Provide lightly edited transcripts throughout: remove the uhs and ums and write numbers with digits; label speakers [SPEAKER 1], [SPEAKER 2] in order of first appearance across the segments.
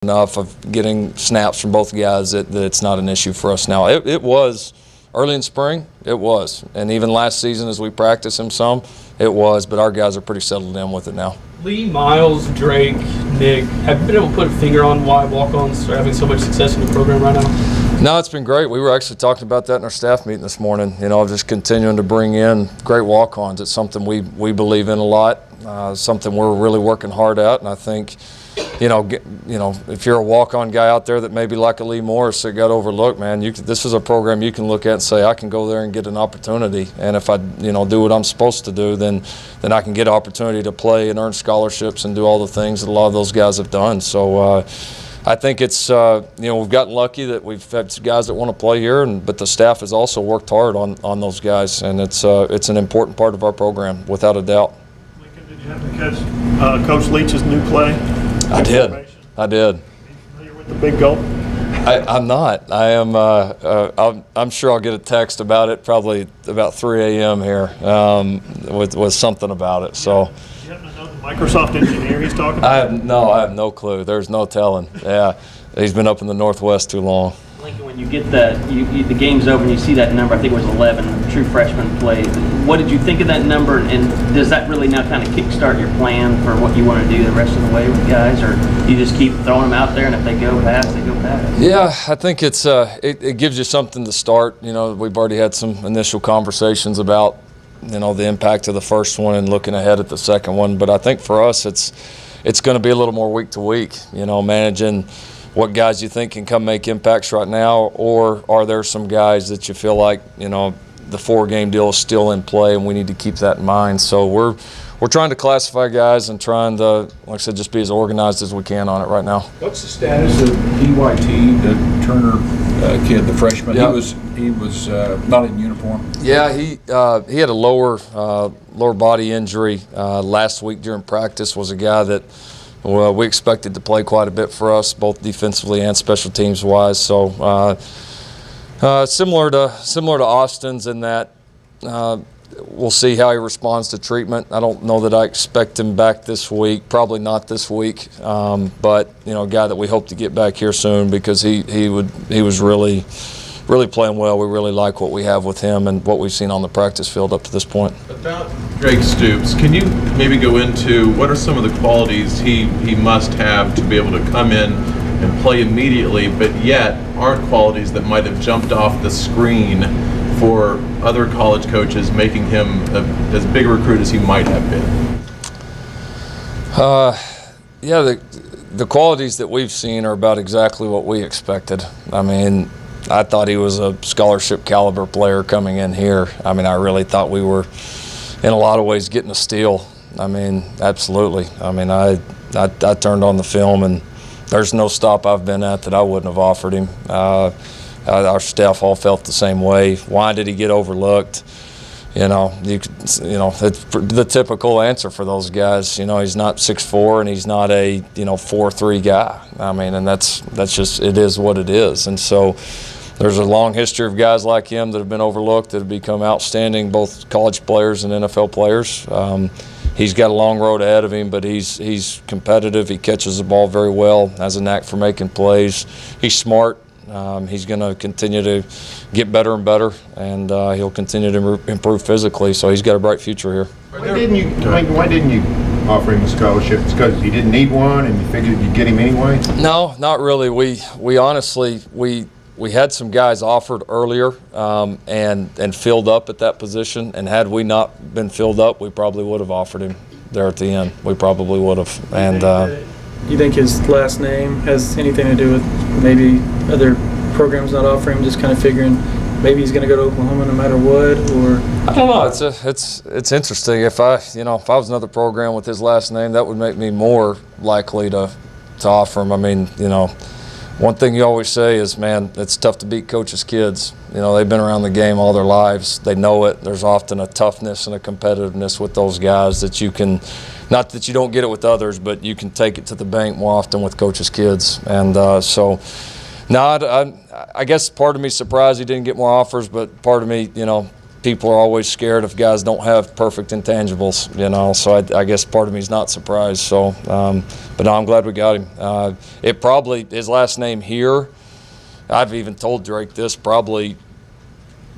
[SPEAKER 1] enough of getting snaps from both guys that it's not an issue for us now. It was early in spring, it was. And even last season as we practiced him some, it was. But our guys are pretty settled in with it now.
[SPEAKER 2] Lee, Miles, Drake, Nick, have you been able to put a finger on why walk-ons are having so much success in the program right now?
[SPEAKER 1] No, it's been great. We were actually talking about that in our staff meeting this morning. You know, just continuing to bring in great walk-ons. It's something we believe in a lot, something we're really working hard at. And I think, you know, if you're a walk-on guy out there that maybe like a Lee Morris that got overlooked, man, this is a program you can look at and say, I can go there and get an opportunity. And if I, do what I'm supposed to do, then I can get an opportunity to play and earn scholarships and do all the things that a lot of those guys have done. So I think it's, we've gotten lucky that we've had guys that want to play here, but the staff has also worked hard on those guys, and it's an important part of our program, without a doubt.
[SPEAKER 3] Lincoln, did you happen to catch Coach Leach's new play?
[SPEAKER 1] I did. Are you
[SPEAKER 3] familiar with the big gulp?
[SPEAKER 1] I'm not. I am. I'm sure I'll get a text about it probably about 3 a.m. here with something about it. So.
[SPEAKER 3] You happen to know the Microsoft engineer he's talking about?
[SPEAKER 1] I have no clue. There's no telling. Yeah, he's been up in the Northwest too long.
[SPEAKER 4] Lincoln, when you get the game's over and you see that number, I think it was 11 true freshmen played. What did you think of that number, and does that really now kind of kickstart your plan for what you want to do the rest of the way with guys, or you just keep throwing them out there and if they go past, they go past?
[SPEAKER 1] Yeah, I think it's it gives you something to start. You know, we've already had some initial conversations about the impact of the first one and looking ahead at the second one, but I think for us it's going to be a little more week to week. Managing what guys you think can come make impacts right now, or are there some guys that you feel like the 4-game deal is still in play and we need to keep that in mind. So we're trying to classify guys and trying to, like I said, just be as organized as we can on it right now.
[SPEAKER 5] What's the status of EYT, the Turner kid, the freshman? Yep. He was not in uniform.
[SPEAKER 1] Yeah, he had a lower body injury last week during practice. Was a guy that we expected to play quite a bit for us, both defensively and special teams wise. So similar to Austin's in that we'll see how he responds to treatment. I don't know that I expect him back this week. Probably not this week, but a guy that we hope to get back here soon because he was really playing well. We really like what we have with him and what we've seen on the practice field up to this point.
[SPEAKER 6] About Drake Stoops, can you maybe go into what are some of the qualities he must have to be able to come in and play immediately, but yet aren't qualities that might have jumped off the screen for other college coaches, making him as big a recruit as he might have been?
[SPEAKER 1] Yeah, the qualities that we've seen are about exactly what we expected. I mean, I thought he was a scholarship caliber player coming in here. I mean, I really thought we were, in a lot of ways, getting a steal. I mean, absolutely. I mean, I turned on the film, and there's no stop I've been at that I wouldn't have offered him. Our staff all felt the same way. Why did he get overlooked? It's the typical answer for those guys. He's not 6'4", and he's not a 4'3" guy. I mean, and that's just, it is what it is. And so there's a long history of guys like him that have been overlooked that have become outstanding, both college players and NFL players. He's got a long road ahead of him, but he's competitive. He catches the ball very well, has a knack for making plays. He's smart. He's going to continue to get better and better, and he'll continue to improve physically. So he's got a bright future here.
[SPEAKER 7] Why didn't you offer him a scholarship? It's because you didn't need one, and you figured you'd get him anyway?
[SPEAKER 1] No, not really. We honestly we had some guys offered earlier and filled up at that position. And had we not been filled up, we probably would have offered him there at the end. We probably would have. And
[SPEAKER 2] you think his last name has anything to do with maybe other programs not offering him, just kind of figuring maybe he's going to go to Oklahoma no matter what? Or
[SPEAKER 1] I don't know. It's interesting. If I was another program with his last name, that would make me more likely to offer him. I mean, one thing you always say is, man, it's tough to beat coaches' kids. They've been around the game all their lives. They know it. There's often a toughness and a competitiveness with those guys that you can, not that you don't get it with others, but you can take it to the bank more often with coaches' kids. And I guess part of me surprised he didn't get more offers, but part of me, people are always scared if guys don't have perfect intangibles, you know. So I guess part of me is not surprised. So, but no, I'm glad we got him. It probably, his last name here, I've even told Drake this, probably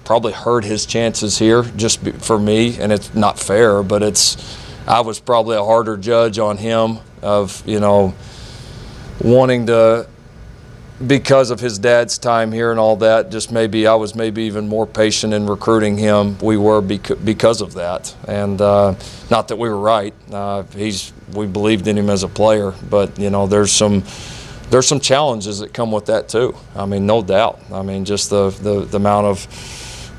[SPEAKER 1] hurt his chances here for me, and it's not fair, but I was probably a harder judge on him of, you know, wanting to, because of his dad's time here and all that, I was maybe even more patient in recruiting him. We were because of that, and not that we were right. We believed in him as a player, but you know, there's some challenges that come with that too. I mean, no doubt. I mean, just the amount of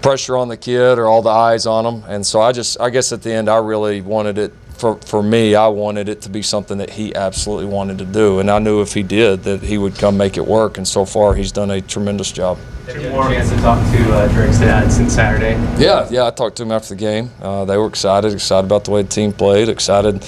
[SPEAKER 1] pressure on the kid or all the eyes on him, and so I guess at the end I really wanted it. For me, I wanted it to be something that he absolutely wanted to do, and I knew if he did that he would come make it work, and so far he's done a tremendous job.
[SPEAKER 8] Have you had a chance to talk to Drake's dad since Saturday?
[SPEAKER 1] Yeah, I talked to him after the game. They were excited about the way the team played, excited,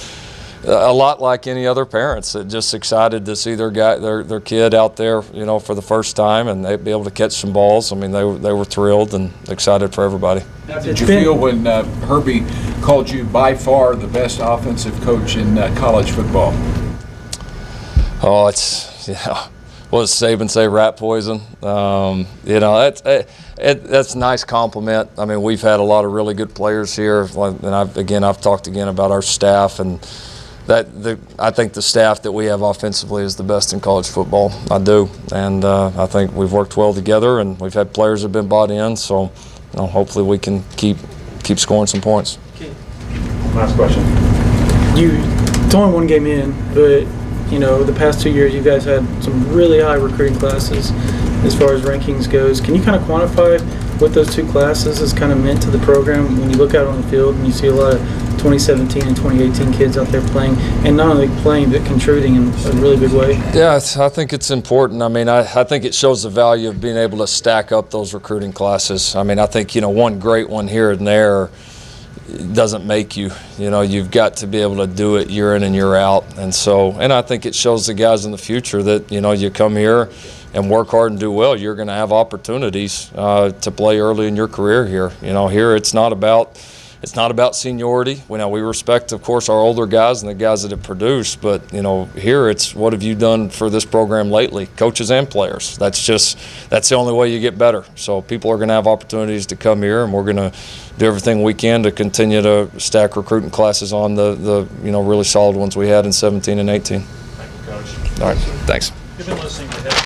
[SPEAKER 1] a lot like any other parents, just excited to see their kid out there, you know, for the first time, and they'd be able to catch some balls. I mean, they were thrilled and excited for everybody.
[SPEAKER 5] How did you feel when Herbie called you by far the best offensive coach in college football?
[SPEAKER 1] Oh, it's, yeah. What does Saban say? Rat poison. You know, that's a nice compliment. I mean, we've had a lot of really good players here, and I've talked again about our staff, and I think the staff that we have offensively is the best in college football. I do, and I think we've worked well together, and we've had players that have been bought in. So, you know, hopefully we can keep scoring some points.
[SPEAKER 3] Last question.
[SPEAKER 2] It's only one game in, but you know, the past 2 years you guys had some really high recruiting classes as far as rankings goes. Can you kind of quantify what those two classes has kind of meant to the program when you look out on the field and you see a lot of 2017 and 2018 kids out there playing, and not only playing but contributing in a really big way? Yeah,
[SPEAKER 1] I think it's important. I mean, I think it shows the value of being able to stack up those recruiting classes. I mean, I think, you know, one great one here and there doesn't make you. You know, you've got to be able to do it year in and year out. And I think it shows the guys in the future that, you know, you come here and work hard and do well, you're going to have opportunities to play early in your career here. You know, here it's not about seniority. We respect, of course, our older guys and the guys that have produced, but, you know, here it's what have you done for this program lately, coaches and players. That's the only way you get better. So people are going to have opportunities to come here, and we're going to do everything we can to continue to stack recruiting classes on the you know, really solid ones we had in 17 and 18.
[SPEAKER 3] Thank you, Coach.
[SPEAKER 1] All right, thanks.
[SPEAKER 3] You've been listening to